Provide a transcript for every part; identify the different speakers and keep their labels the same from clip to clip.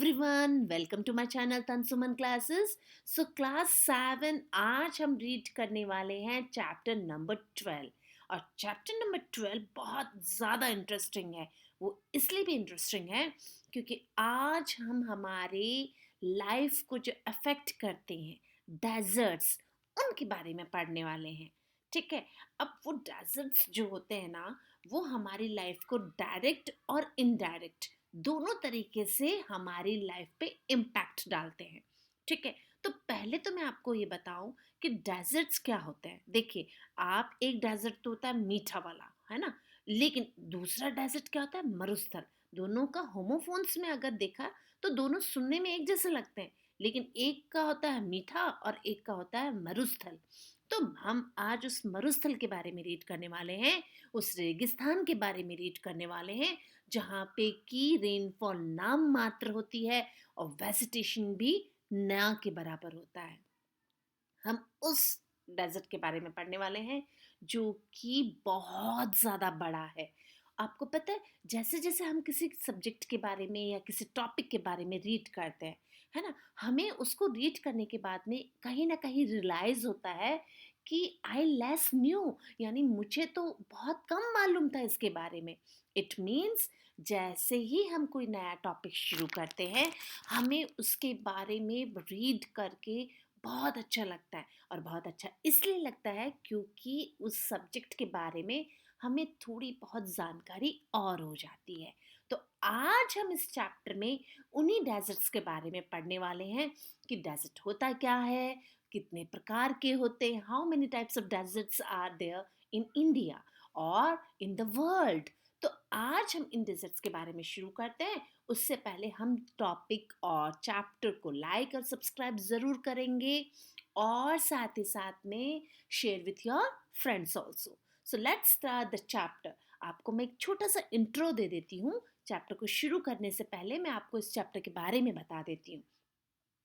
Speaker 1: Everyone, welcome to my channel Tansuman classes. So class 7 आज हम read करने वाले हैं चैप्टर नंबर 12। और चैप्टर नंबर 12 बहुत ज़्यादा इंटरेस्टिंग है। वो इसलिए भी इंटरेस्टिंग है क्योंकि आज हम हमारे लाइफ को जो अफेक्ट करते हैं डेजर्ट्स, उनके बारे में पढ़ने वाले हैं। ठीक है। अब वो डेजर्ट्स जो होते हैं ना, वो हमारी लाइफ को डायरेक्ट और इनडायरेक्ट दोनों तरीके से हमारी लाइफ पे इम्पैक्ट डालते हैं। ठीक है। तो पहले तो मैं आपको ये बताऊं कि डेजर्ट्स क्या होते हैं। देखिए, आप एक डेजर्ट तो होता है मीठा वाला, है ना। लेकिन दूसरा डेजर्ट क्या होता है, मरुस्थल। दोनों का होमोफोन्स में अगर देखा तो दोनों सुनने में एक जैसे लगते हैं, लेकिन एक का होता है मीठा और एक का होता है मरुस्थल। तो हम आज उस मरुस्थल के बारे में रीड करने वाले हैं, उस रेगिस्तान के बारे में रीड करने वाले हैं जहाँ पे की रेनफॉल नाम मात्र होती है और वेजिटेशन भी ना के बराबर होता है। हम उस डेजर्ट के बारे में पढ़ने वाले हैं जो कि बहुत ज़्यादा बड़ा है। आपको पता है, जैसे जैसे हम किसी सब्जेक्ट के बारे में या किसी टॉपिक के बारे में रीड करते हैं, है ना, हमें उसको रीड करने के बाद में कहीं ना कहीं रियलाइज होता है कि आई लेस न्यू, यानी मुझे तो बहुत कम मालूम था इसके बारे में। इट मीन्स जैसे ही हम कोई नया टॉपिक शुरू करते हैं, हमें उसके बारे में रीड करके बहुत अच्छा लगता है। और बहुत अच्छा इसलिए लगता है क्योंकि उस सब्जेक्ट के बारे में हमें थोड़ी बहुत जानकारी और हो जाती है। तो आज हम इस चैप्टर में उन्हीं डेजर्ट्स के बारे में पढ़ने वाले हैं कि डेजर्ट होता क्या है, कितने प्रकार के होते हैं, how many types of deserts are there in India और इन द वर्ल्ड। तो आज हम इन डेजर्ट्स के बारे में शुरू करते हैं। उससे पहले हम टॉपिक और चैप्टर को लाइक और सब्सक्राइब ज़रूर करेंगे और साथ ही साथ में share with your friends also. So let's start the chapter. आपको मैं एक छोटा सा इंट्रो दे देती हूँ। चैप्टर को शुरू करने से पहले मैं आपको इस चैप्टर के बारे में बता देती हूँ।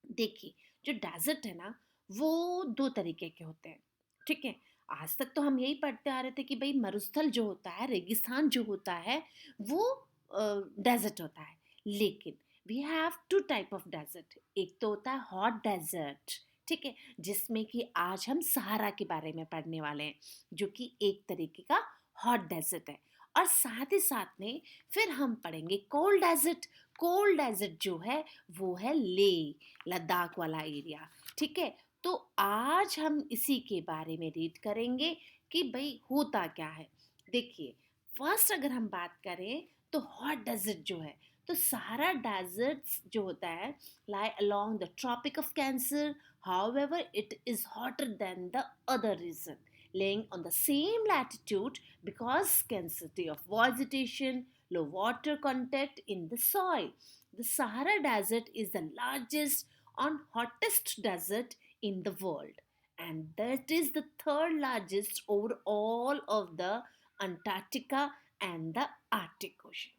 Speaker 1: देखिए, जो डेजर्ट है ना, वो दो तरीके के होते हैं। ठीक है। आज तक तो हम यही पढ़ते आ रहे थे कि भाई मरुस्थल जो होता है, रेगिस्तान जो होता है, वो डेजर्ट होता है। लेकिन we have two type of desert. एक तो होता है हॉट डेजर्ट, ठीक है, जिसमें कि आज हम सहारा के बारे में पढ़ने वाले हैं, जो कि एक तरीके का हॉट डेजर्ट है। और साथ ही साथ में फिर हम पढ़ेंगे कोल्ड डेजर्ट। कोल्ड डेजर्ट जो है वो है ले, लद्दाख वाला एरिया। ठीक है। तो आज हम इसी के बारे में रीड करेंगे कि भाई होता क्या है। देखिए, फर्स्ट अगर हम बात करें तो हॉट डेजर्ट जो है, तो सहारा डेजर्ट जो होता है lie along the tropic of cancer. However, it is hotter than the other region, laying on the same latitude because scarcity of vegetation, low water contact in the soil. The Sahara Desert is the largest and hottest desert in the world, and that is the third largest over all of the Antarctica and the Arctic Ocean.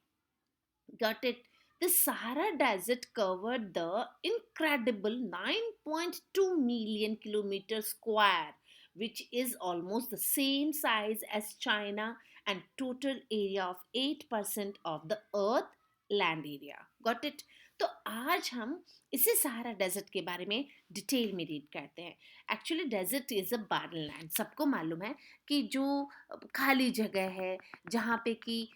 Speaker 1: Got it? The Sahara Desert covered the incredible 9.2 million kilometers square, which is almost the same size as China and total area of 8% of the earth land area. Got it? तो आज हम इसी Sahara desert के बारे में detail में read करते हैं। एक्चुअली डेजर्ट इज़ अ बारन लैंड। सबको मालूम है कि जो खाली जगह है, जहाँ पे कि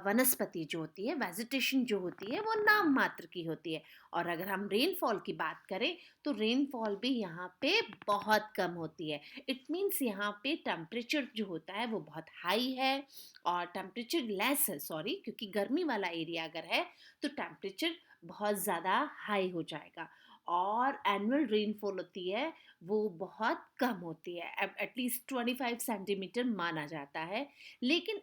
Speaker 1: वनस्पति जो होती है, वेजिटेशन जो होती है, वो नाम मात्र की होती है। और अगर हम रेनफॉल की बात करें तो रेनफॉल भी यहाँ पे बहुत कम होती है। इट मीन्स यहाँ पे टेम्परेचर जो होता है वो बहुत हाई है और टेम्परेचर लेस है, सॉरी, क्योंकि गर्मी वाला एरिया अगर है तो टेम्परेचर बहुत ज़्यादा हाई हो जाएगा। और एनुअल रेनफॉल होती है वो बहुत कम होती है, एटलीस्ट 25 सेंटीमीटर माना जाता है। लेकिन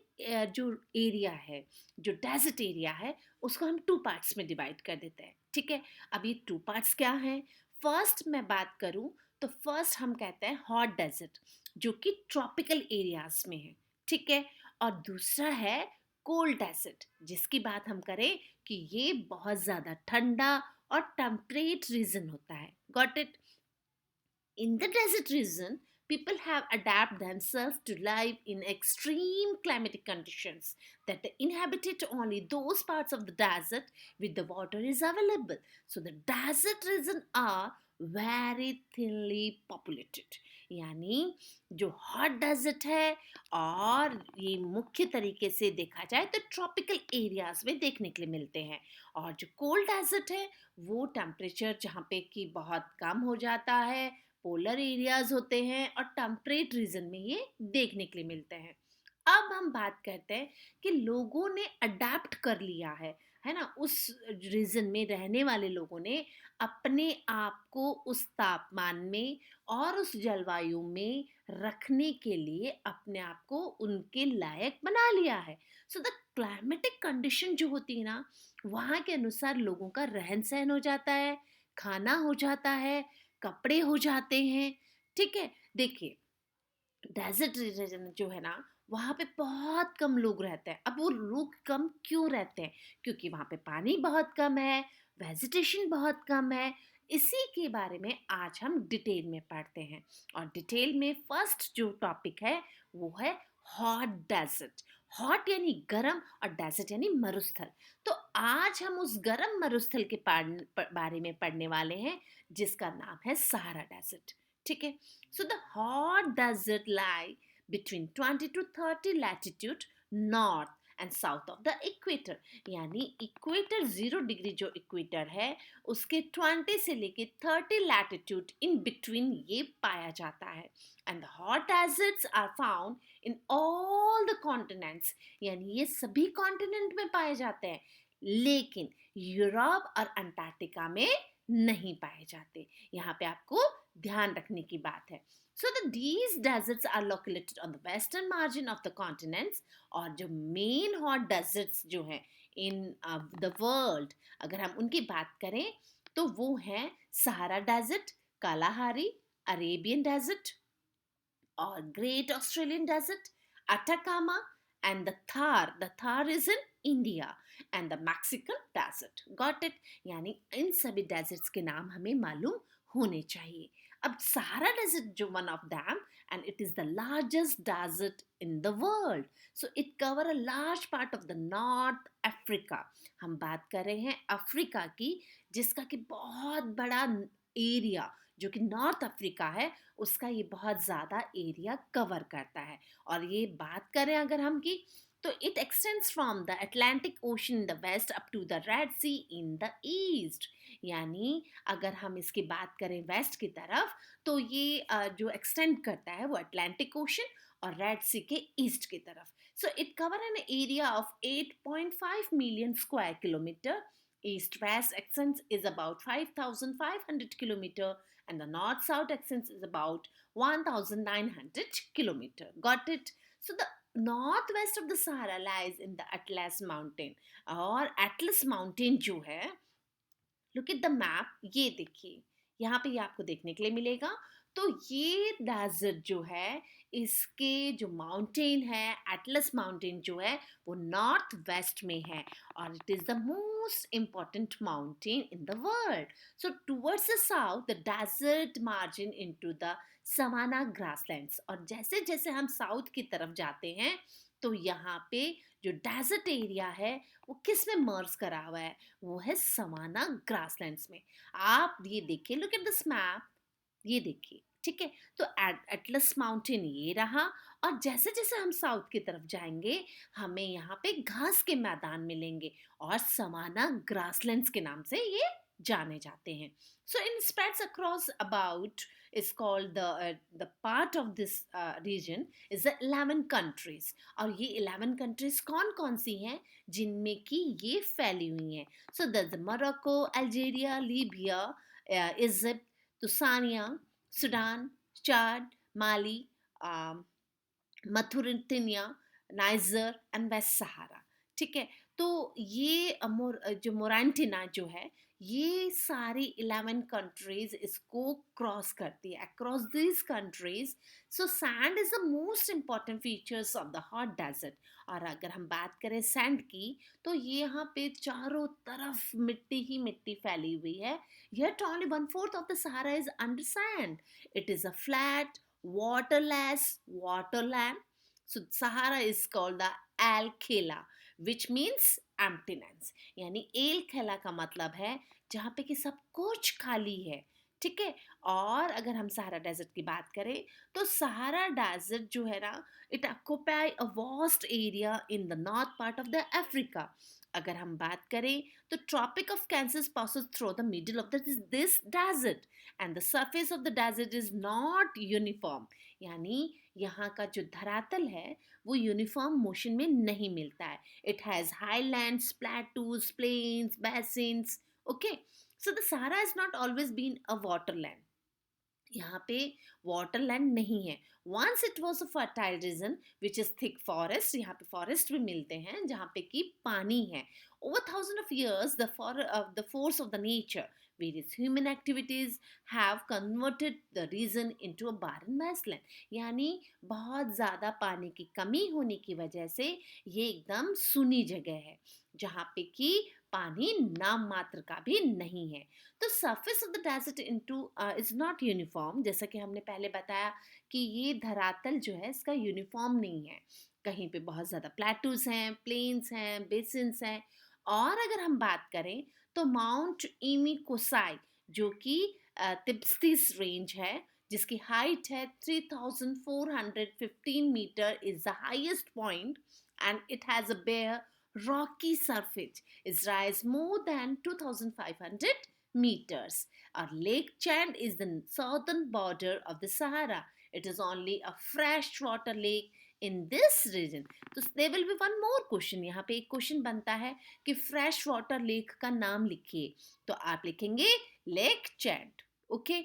Speaker 1: जो एरिया है, जो डेजर्ट एरिया है, उसको हम टू पार्ट्स में डिवाइड कर देते हैं। ठीक है। अब ये टू पार्ट्स क्या हैं? फर्स्ट मैं बात करूं तो फर्स्ट हम कहते हैं हॉट डेजर्ट, जो कि ट्रॉपिकल एरियाज में है। ठीक है। और दूसरा है कोल्ड डेजर्ट, जिसकी बात हम करें कि ये बहुत ज़्यादा ठंडा और टेम्परेट रीजन होता है। Got it? In the desert region, people have adapted themselves to live in extreme climatic conditions that inhabited only those parts of the desert where the water is available. So the desert regions are very thinly populated. यानी जो hot desert है और ये मुख्य तरीके से देखा जाए तो ट्रॉपिकल एरियाज में देखने के लिए मिलते हैं, और जो कोल्ड डेजर्ट है वो टेम्परेचर जहाँ पे कि बहुत कम हो जाता है, पोलर एरियाज होते हैं और टेम्परेट रीजन में ये देखने के लिए मिलते हैं। अब हम बात करते हैं कि लोगों ने अडेप्ट कर लिया है ना, उस रीजन में रहने वाले लोगों ने अपने आप को उस तापमान में और उस जलवायु में रखने के लिए अपने आप को उनके लायक बना लिया है। सो द क्लाइमेटिक कंडीशन जो होती है ना, वहाँ के अनुसार लोगों का रहन सहन हो जाता है, खाना हो जाता है, कपड़े हो जाते हैं। ठीक है, देखिए डेजर्ट रीजन जो है ना, वहाँ पे बहुत कम लोग रहते हैं। अब वो लोग कम क्यों रहते हैं? क्योंकि वहाँ पे पानी बहुत कम है, वेजिटेशन बहुत कम है। इसी के बारे में आज हम डिटेल में पढ़ते हैं, और डिटेल में फर्स्ट जो टॉपिक है वो है हॉट डेजर्ट। हॉट यानी गरम और डेजर्ट यानी मरुस्थल। तो आज हम उस गरम मरुस्थल के बारे में पढ़ने वाले हैं जिसका नाम है सहारा डेजर्ट। ठीक है, so the hot desert lie between 20 to 30 latitude north and south of the equator। यानी इक्वेटर 0 डिग्री जो इक्वेटर है उसके 20 से लेके 30 लैटिट्यूड इन बिटवीन ये पाया जाता है। And the hot deserts are found in all the continents. यानी ये सभी कॉन्टिनेंट में पाए जाते हैं, लेकिन यूरोप और अंटार्कटिका में नहीं पाए जाते। यहाँ पे आपको ध्यान रखने की बात है। So these deserts are located on the western margin of the continents। और जो मेन हॉट डेजर्ट्स जो हैं इन द वर्ल्ड, अगर हम उनकी बात करें तो वो हैं Sahara desert, Kalahari, Arabian desert और great Australian desert, Atacama and the Thar. The Thar is in India and the Mexican desert. Got it? यानी इन सभी डेजर्ट्स के नाम हमें मालूम होने चाहिए। अब सहारा डेजर्ट जो one of them, and it is the largest desert in the world. So it cover a large part of the north Africa. हम बात कर रहे हैं अफ्रीका की, जिसका कि बहुत बड़ा एरिया जो कि नॉर्थ अफ्रीका है उसका ये बहुत ज़्यादा एरिया कवर करता है। और ये बात करें अगर हम की, तो it extends from the Atlantic Ocean in the west up to the Red Sea in the east. यानी अगर हम इसकी बात करें वेस्ट की तरफ, तो ये जो एक्सटेंड करता है वो अटलांटिक ओशन और रेड सी के ईस्ट की तरफ। सो it cover an area of 8.5 million square kilometre. East west extent is about 5,500 kilometer, and the north south extent is about 1,900 kilometer. Got it? So the northwest of the Sahara lies in the Atlas mountain। और Atlas mountain जो है, look at the map, ये देखिए यहाँ पे ये आपको देखने के लिए मिलेगा। तो ये डेजर्ट जो है, इसके जो माउंटेन है, एटलस माउंटेन जो है वो नॉर्थ वेस्ट में है, और it is the most important mountain in the world. So towards the south the desert margin into the savanna grasslands. और जैसे जैसे हम साउथ की तरफ जाते हैं तो यहाँ पे जो डेजर्ट एरिया है वो किस में मर्ज करा हुआ है? वो है सवाना ग्रासलैंड्स में। आप ये देखिए, लुक एट दिस मैप, ये देखिए। ठीक है, तो एटलस माउंटेन ये रहा, और जैसे जैसे हम साउथ की तरफ जाएंगे हमें यहाँ पे घास के मैदान मिलेंगे, और सवाना ग्रासलैंड्स के नाम से ये जाने जाते हैं। So in spreads across about is called the part of this region is the 11 countries। और ये 11 countries कौन कौन सी हैं जिनमें कि ये फैली हुई हैं? So that's Morocco, Algeria, Libya, Egypt, तुसानिया, Sudan, Chad, Mali, Mauritania, Niger and West Sahara. ठीक है, तो ये जो मोरांटिना जो है, ये सारी 11 कंट्रीज इसको क्रॉस करती है। Across this countries, so sand is the most important features of the hot desert. और अगर हम बात करें सैंड की, तो ये यहाँ पे चारों तरफ मिट्टी ही मिट्टी फैली हुई है। Yet only 1/4 of the Sahara is under sand। It is a flat waterless, waterland. So Sahara is called the Al-Khela, which means emptiness. यानी एल खेला का मतलब है जहाँ पे कि सब कुछ खाली है, ठीक है। और अगर हम सहारा डेजर्ट की बात करें तो सहारा डेजर्ट जो है ना, it occupy a vast area in the north part of the Africa. अगर हम बात करें तो Tropic of Cancer passes through the middle of this desert and the surface of the desert is not uniform। यानी यहाँ का जो धरातल है वो यूनिफॉर्म मोशन में नहीं मिलता है। It has highlands, plateaus, plains, basins. Okay, so the Sahara is not always been a waterland. यहाँ पे वाटरलैंड नहीं है। Once it was a fertile region which is thick forest. यहाँ पे फॉरेस्ट भी मिलते हैं जहाँ पे कि पानी है। Over thousand of years the force of the nature various human activities have converted the region into a barren wasteland। यानी बहुत ज़्यादा पानी की कमी होने की वजह से ये एकदम सुनी जगह है जहाँ पे कि पानी नाम मात्र का भी नहीं है। तो surface of the desert into is not uniform. जैसा कि हमने पहले बताया कि ये धरातल जो है इसका यूनिफॉर्म नहीं है। कहीं पे बहुत ज़्यादा प्लेटूज हैं, प्लेन्स हैं, बेसिन्स हैं। और अगर हम बात करें तो माउंट ईमी कोसाई जो कि तिब्स्तीस रेंज है जिसकी हाइट है 3415 metre is the highest point and it has a bare rocky surface is rise more than 2500 meters. Our Lake Chad is the southern border of the Sahara. It is only a freshwater lake in this region. तो there will be one more question। यहाँ पे एक question बनता है कि fresh water lake का नाम लिखिए। तो आप लिखेंगे लेक चैड। ओके,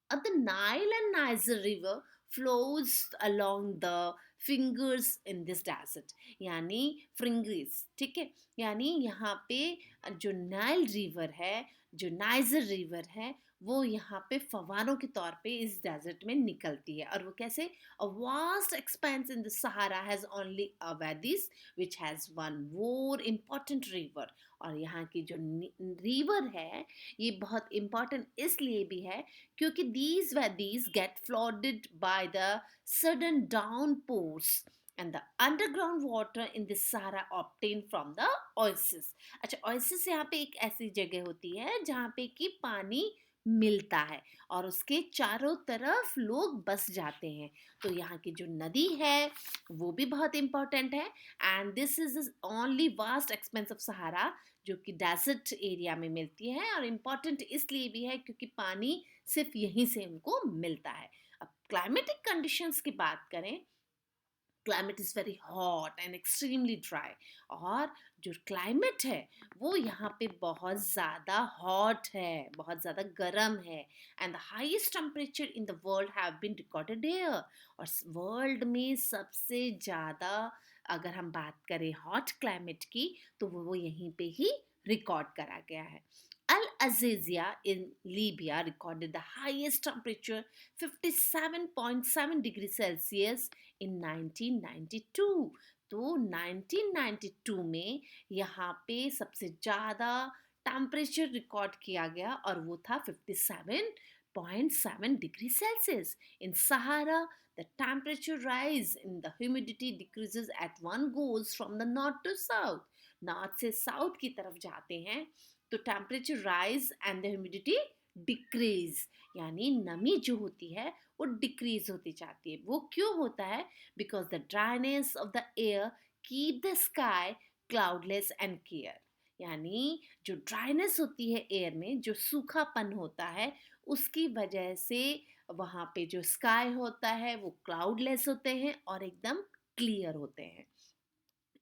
Speaker 1: अब the Nile and Niger River flows along the fingers in this desert। यानी फ्रिंग्स, ठीक है। यानी यहाँ पे जो नाइल रिवर है, जो नाइजर रिवर है, वो यहाँ पे फवारों के तौर पे इस डेजर्ट में निकलती है। और वो कैसे? A vast expanse in the Sahara has only a wadis which has one more important river. और यहाँ की जो रिवर है ये बहुत इम्पॉर्टेंट इसलिए भी है क्योंकि these valleys get flooded by the sudden downpours and the underground water in the Sahara obtained from the oasis। अच्छा, oasis यहाँ पे एक ऐसी जगह होती है जहाँ पे कि पानी मिलता है और उसके चारों तरफ लोग बस जाते हैं। तो यहाँ की जो नदी है वो भी बहुत इम्पोर्टेंट है। And this is only vast expanse of Sahara जो कि डेजर्ट एरिया में मिलती है और इम्पॉर्टेंट इसलिए भी है क्योंकि पानी सिर्फ यहीं से उनको मिलता है। अब क्लाइमेटिक कंडीशंस की बात करें, climate is very hot and extremely dry. और जो क्लाइमेट है वो यहाँ पे बहुत ज़्यादा हॉट है, बहुत ज़्यादा गर्म है। And the highest temperature in the world have been recorded here. और वर्ल्ड में सबसे ज़्यादा अगर हम बात करें हॉट क्लाइमेट की तो वो यहीं पे ही रिकॉर्ड करा गया है। Al Azizia in Libya recorded the highest temperature 57.7 degrees Celsius in 1992। तो 1992 में यहाँ पे सबसे ज़्यादा टेम्परेचर रिकॉर्ड किया गया और वो था 57.7 degree Celsius. In Sahara the temperature rise in the humidity decreases at one goes from the north to south। North से साउथ की तरफ जाते हैं तो temperature rise and the humidity decrease. यानी नमी जो होती है वो डिक्रीज होती जाती है। वो क्यों होता है? Because the dryness of the air keep the sky cloudless and clear. यानी जो ड्राइनेस होती है एयर में, जो सूखापन होता है, उसकी वजह से वहाँ पे जो स्काई होता है वो क्लाउडलेस होते हैं और एकदम क्लियर होते हैं।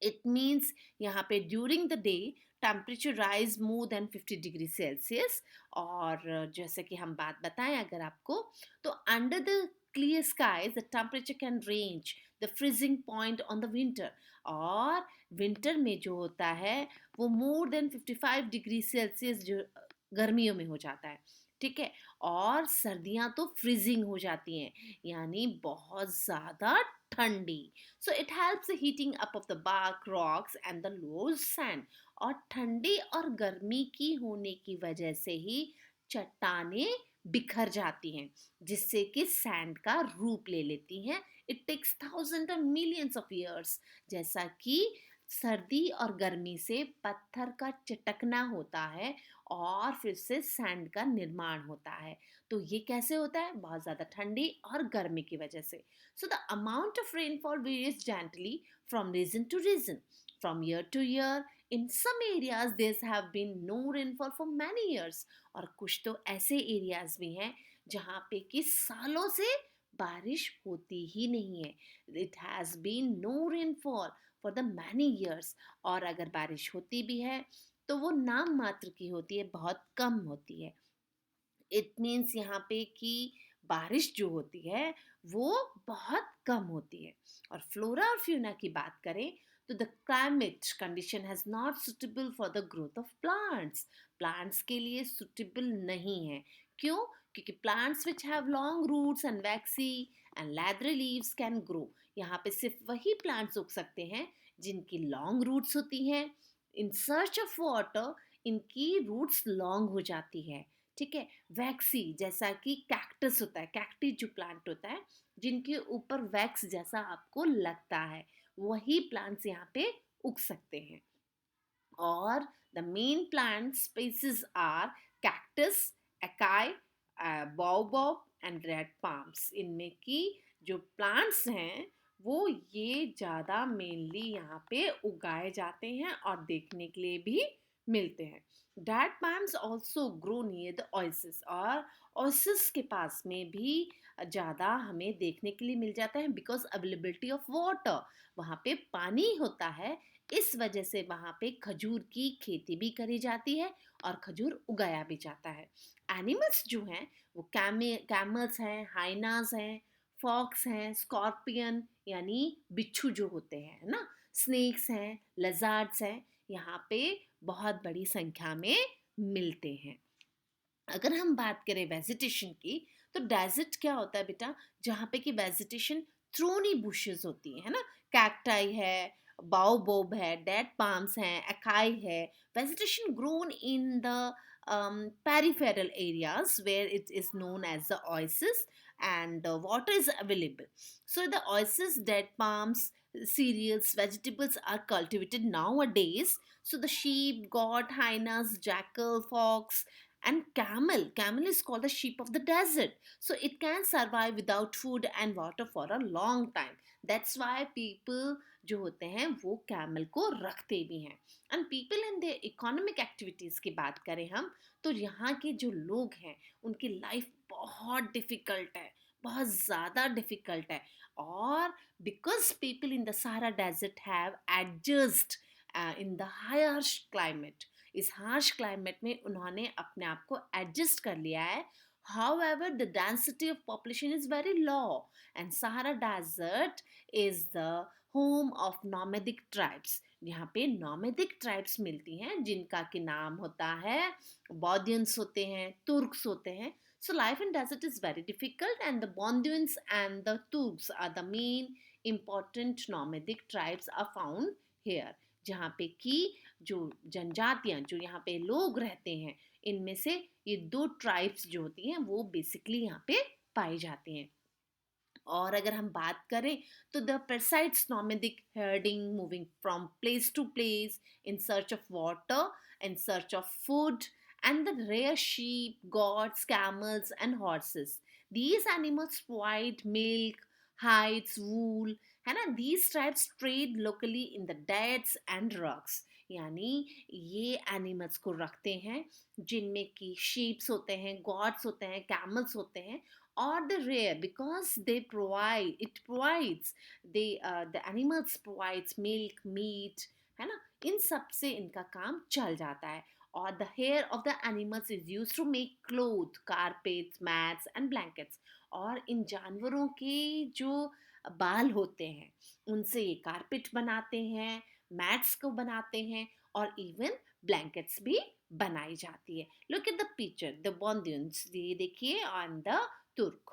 Speaker 1: इट मीन्स यहाँ पे during the day temperature rise more than 50 degree Celsius. और जैसे कि हम बात बताएं अगर आपको, तो under the clear skies the temperature can range the freezing point on the winter। और विंटर में जो होता है वो मोर देन 55 डिग्री सेल्सियस जो गर्मियों में हो जाता है, ठीक है। और सर्दियां तो फ्रीजिंग हो जाती हैं, यानी बहुत ज़्यादा ठंडी। So it helps the heating up of the bark rocks and the lower sand. और ठंडी और गर्मी की होने की वजह से ही चट्टानें बिखर जाती हैं, जिससे कि सैंड का रूप ले लेती हैं। इट टेक्स थाउजेंड और मिलियंस ऑफ ईयर्स। जैसा कि सर्दी और गर्मी से पत्थर का चटकना होता है और फिर से सैंड का निर्माण होता है। तो ये कैसे होता है? बहुत ज़्यादा ठंडी और गर्मी की वजह से। So the amount of rainfall varies gently from region to region, from year to year. In some areas there have been no rainfall for many years. और कुछ तो ऐसे एरियाज भी हैं जहाँ पे कि सालों से बारिश होती ही नहीं है। It has been no rainfall for the many years. और अगर बारिश होती भी है तो वो नाम मात्र की होती है, बहुत कम होती है। इट मीन्स यहाँ पे कि बारिश जो होती है वो बहुत कम होती है। और फ्लोरा और फ्यूना की बात करें तो the climate condition has not suitable for the growth of plants. Plants के लिए सुटेबल नहीं है। क्यों? क्योंकि plants which have long roots and waxy and leathery leaves can grow. यहाँ पे सिर्फ वही प्लांट्स उग सकते हैं जिनकी लॉन्ग रूट्स होती हैं। इन सर्च ऑफ वाटर इनकी रूट्स लॉन्ग हो जाती है। ठीक है। वैक्सी, जैसा कि कैक्टस होता है, कैक्टी जो प्लांट होता है जिनके ऊपर वैक्स जैसा आपको लगता है, वही प्लांट्स यहाँ पे उग सकते हैं। और the main plant species are cactus, acacia, baobab and red palms. इनमें की जो प्लांट्स हैं वो ये ज़्यादा मेनली यहाँ पे उगाए जाते हैं और देखने के लिए भी मिलते हैं। Date palms also grow near the oasis. और ओएसिस के पास में भी ज़्यादा हमें देखने के लिए मिल जाता है बिकॉज अवेलेबिलिटी ऑफ वाटर। वहाँ पे पानी होता है, इस वजह से वहाँ पे खजूर की खेती भी करी जाती है और खजूर उगाया भी जाता है। एनिमल्स जो हैं वो कैमल्स हैं, हाइनास हैं, फॉक्स हैं, स्कॉर्पियन यानी बिच्छू जो होते हैं, है ना, स्नेक्स हैं, लजार्ड्स हैं, यहाँ पे बहुत बड़ी संख्या में मिलते हैं। अगर हम बात करें वेजिटेशन की तो डेजर्ट क्या होता है बेटा? जहाँ पे कि वेजिटेशन थ्रोनी बुशेस होती है ना, कैक्टाई है, बाओबोब है, डेड पाम्स हैं, अकाई है। Vegetation grown in the peripheral areas where it is known as the oasis and the water is available. So the oasis, dead palms, cereals, vegetables are cultivated nowadays. So the sheep, goat, hyenas, jackal, fox, and camel is called the sheep of the desert, so it can survive without food and water for a long time. That's why people जो होते हैं वो camel को रखते भी हैं। And people in the economic activities की बात करें हम तो यहाँ के जो लोग हैं उनकी लाइफ बहुत डिफ़िकल्ट है, बहुत ज़्यादा डिफ़िकल्ट है। और because people in the Sahara desert have adjust in the harsh climate, इस हार्श क्लाइमेट में उन्होंने अपने आप को एडजस्ट कर लिया है। However, the density of population is very low, and Sahara Desert is the home of nomadic tribes. यहाँ पे nomadic tribes मिलती हैं जिनका कि नाम होता है बौद्धियंस होते हैं, तुर्क्स होते हैं। So life in desert is very difficult, and the Bondhuans and the Turks are the main important nomadic tribes are found here. जहाँ पे कि जो जनजातियाँ जो यहाँ पे लोग रहते हैं इनमें से ये दो ट्राइब्स जो होती हैं वो बेसिकली यहाँ पे पाई जाती हैं। और अगर हम बात करें तो the presides nomadic herding moving from place to place in search of water, in search of food, and the rare sheep, goats, camels and horses. These animals provide milk, hides, wool, है ना। These tribes trade locally in the dates and rocks. यानी ये animals को रखते हैं जिनमें कि sheeps होते हैं, गॉड्स होते हैं, कैमल्स होते हैं, or the rare because they provide it provides the animals provides milk, meat, है ना। इन सब से इनका काम चल जाता है। और the hair of the animals is used to make clothes, carpets, mats and blankets। और इन जानवरों के जो बाल होते हैं उनसे ये कारपेट बनाते हैं, मैट्स को बनाते हैं और इवन ब्लैंकेट्स भी बनाई जाती है। Look at the picture, the Bedouins, ये देखिए on the Turk.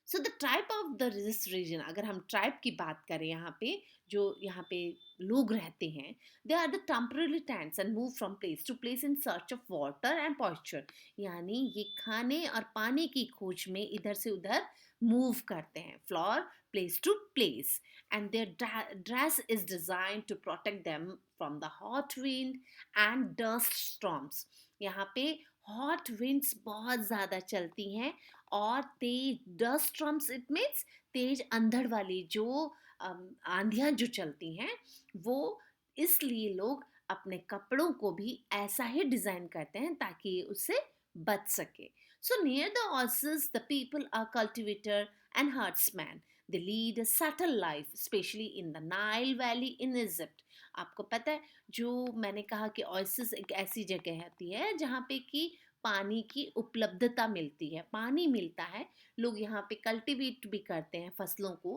Speaker 1: So the tribe of the this region, अगर हम ट्राइब की बात करें यहाँ पे जो यहाँ पे लोग रहते हैं, they are the temporary tents and move from place to place in search of water and pasture. यानी ये खाने और पानी की खोज में इधर से उधर मूव करते हैं, floor place to place, and their dress is design to protect them from the hot wind and dust storms. यहाँ पे हॉट विंड्स बहुत ज़्यादा चलती हैं, और तेज डस्ट स्टॉर्म्स इट मीन्स तेज अंधड़ वाली जो आंधियाँ जो चलती हैं, वो इसलिए लोग अपने कपड़ों को भी ऐसा ही डिज़ाइन करते हैं ताकि ये उससे बच सके। So near the oasis the people are cultivator and herdsmen. They lead a subtle life, especially in the Nile Valley in Egypt. आपको पता है, जो मैंने कहा कि ओएसिस एक ऐसी जगह होती है जहाँ पे कि पानी की उपलब्धता मिलती है, पानी मिलता है, लोग यहाँ पे कल्टीवेट भी करते हैं फसलों को।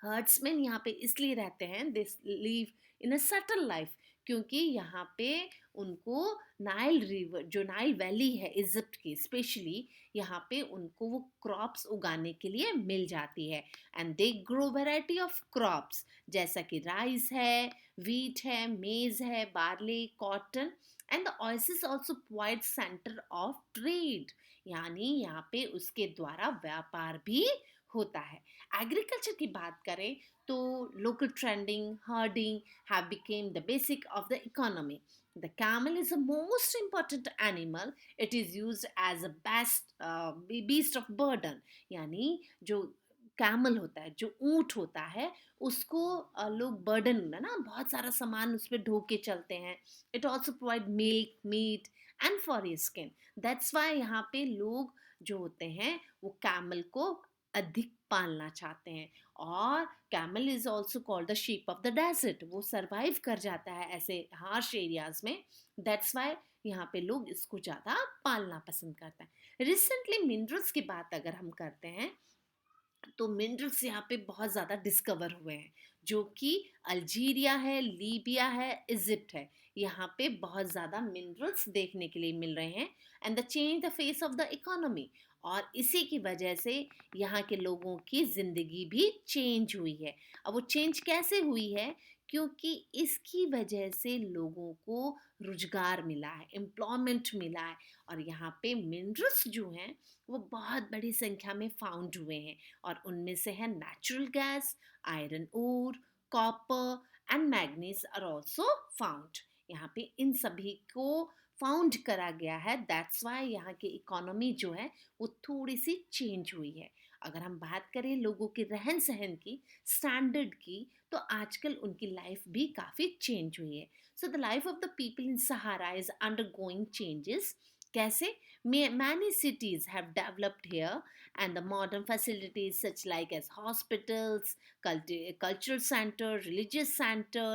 Speaker 1: हर्ट्समैन यहाँ पे इसलिए रहते हैं, they live in a subtle life, क्योंकि यहाँ पे उनको नाइल रिवर, जो नाइल वैली है इजिप्ट की स्पेशली, यहाँ पे उनको वो क्रॉप्स उगाने के लिए मिल जाती है। And they grow variety of crops, जैसा कि राइस है, वीट है, मेज है, barley, cotton. And the oasis also provide centre of trade, यानी यहाँ पे उसके द्वारा व्यापार भी होता है। एग्रीकल्चर की बात करें तो local trending, herding have become the basic of the economy. The camel is the most important animal. It is used as a beast of burden. यानी जो कैमल होता है, जो ऊंट होता है, उसको लोग बर्डन है ना, बहुत सारा सामान उस पर ढो के चलते हैं। It also provide milk, meat and for skin. That's why यहाँ पे लोग जो होते हैं वो कैमल को अधिक पालना चाहते हैं। और camel is also called the sheep of the desert, वो सरवाइव कर जाता है ऐसे हार्श एरियाज में। दैट्स वाई यहाँ पे लोग इसको ज़्यादा पालना पसंद करते हैं। रिसेंटली मिनरल्स की बात अगर हम करते हैं तो मिनरल्स यहाँ पे बहुत ज़्यादा डिस्कवर हुए हैं, जो कि अल्जीरिया है, लीबिया है, इजिप्ट है, यहाँ पे बहुत ज़्यादा मिनरल्स देखने के लिए मिल रहे हैं। And the change the face of the economy, और इसी की वजह से यहाँ के लोगों की ज़िंदगी भी चेंज हुई है। अब वो चेंज कैसे हुई है, क्योंकि इसकी वजह से लोगों को रोजगार मिला है, एम्प्लॉयमेंट मिला है, और यहाँ पे मिनरल्स जो हैं वो बहुत बड़ी संख्या में फाउंड हुए हैं, और उनमें से है natural gas, iron ore, copper and manganese are also found. यहाँ पे इन सभी को फाउंड करा गया है। दैट्स वाई यहाँ की इकोनॉमी जो है वो थोड़ी सी चेंज हुई है। अगर हम बात करें लोगों के रहन सहन की, स्टैंडर्ड की, तो आजकल उनकी लाइफ भी काफ़ी चेंज हुई है। So the life of the people in Sahara is undergoing changes. कैसे? Many cities have developed here, and the modern facilities such like as hospitals, cultural center, religious center,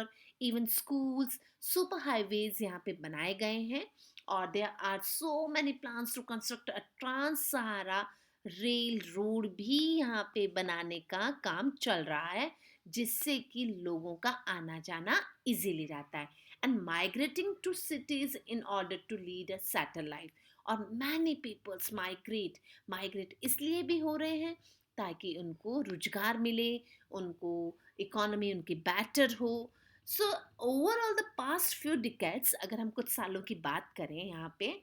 Speaker 1: even schools, super highways यहाँ पे बनाए गए हैं। और there are so many plans to construct a trans-Sahara rail road भी यहाँ पे बनाने का काम चल रहा है, जिससे कि लोगों का आना जाना इजीली रहता है। And migrating to cities in order to lead a settle life. और मैनी पीपल्स माइग्रेट इसलिए भी हो रहे हैं ताकि उनको रोजगार मिले, उनको इकोनॉमी उनकी बेटर हो। So overall the past few decades, अगर हम कुछ सालों की बात करें यहाँ पे,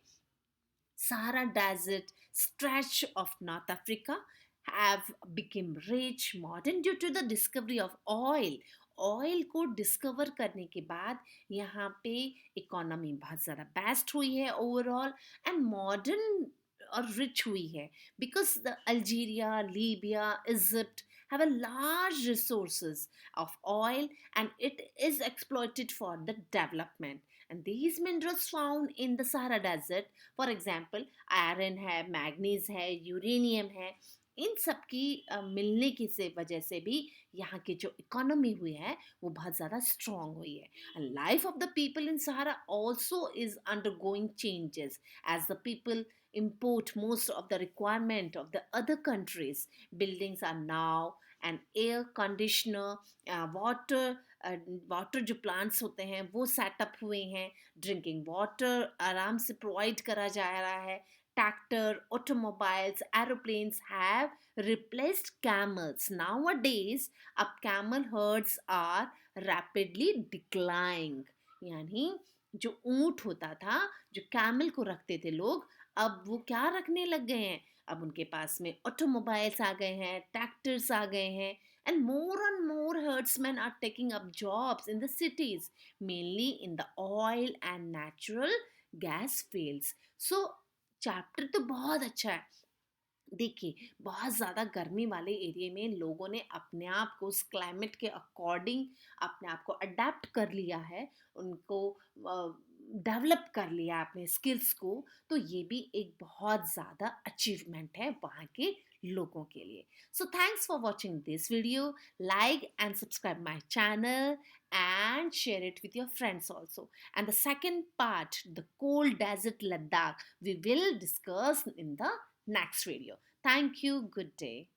Speaker 1: Sahara Desert stretch of North Africa have become rich modern due to the discovery of oil. Oil को डिस्कवर करने के बाद यहाँ पे इकोनॉमी बहुत ज़्यादा बेस्ट हुई है ओवरऑल, एंड मॉडर्न और रिच हुई है, because the Algeria, Libya, Egypt have a large resources of oil, and it is exploited for the development. And these minerals found in the Sahara Desert, for example iron है, manganese है, uranium है, इन सब की मिलने की से वजह से भी यहाँ की जो इकोनॉमी हुई है वो बहुत ज़्यादा स्ट्रॉन्ग हुई है। And life of the people in Sahara also is undergoing changes as the people import most of the requirement of the other countries. Buildings are now an air conditioner, water water जो plants होते हैं वो setup हुए हैं, drinking water आराम से provide करा जा रहा है, Tractor, automobiles, aeroplanes have replaced camels. Nowadays, अब camel herds are rapidly declining. यानी जो ऊंट होता था, जो कैमल को रखते थे लोग, अब वो क्या रखने लग गए हैं? अब उनके पास में ऑटोमोबाइल्स आ गए हैं, ट्रैक्टर्स आ गए हैं, and more herdsmen are taking up jobs in the cities, mainly in the oil and natural gas fields. So chapter तो बहुत अच्छा है। देखिए, बहुत ज़्यादा गर्मी वाले एरिया में लोगों ने अपने आप को उस क्लाइमेट के अकॉर्डिंग अपने आप को अडेप्ट कर लिया है, उनको डेवलप कर लिया है अपने स्किल्स को। तो ये भी एक बहुत ज़्यादा अचीवमेंट है वहाँ के लोगों के लिए। So thanks for watching this video. Like and subscribe my channel and share it with your friends also. And the second part, the cold desert Ladakh, we will discuss in the next video. Thank you. Good day.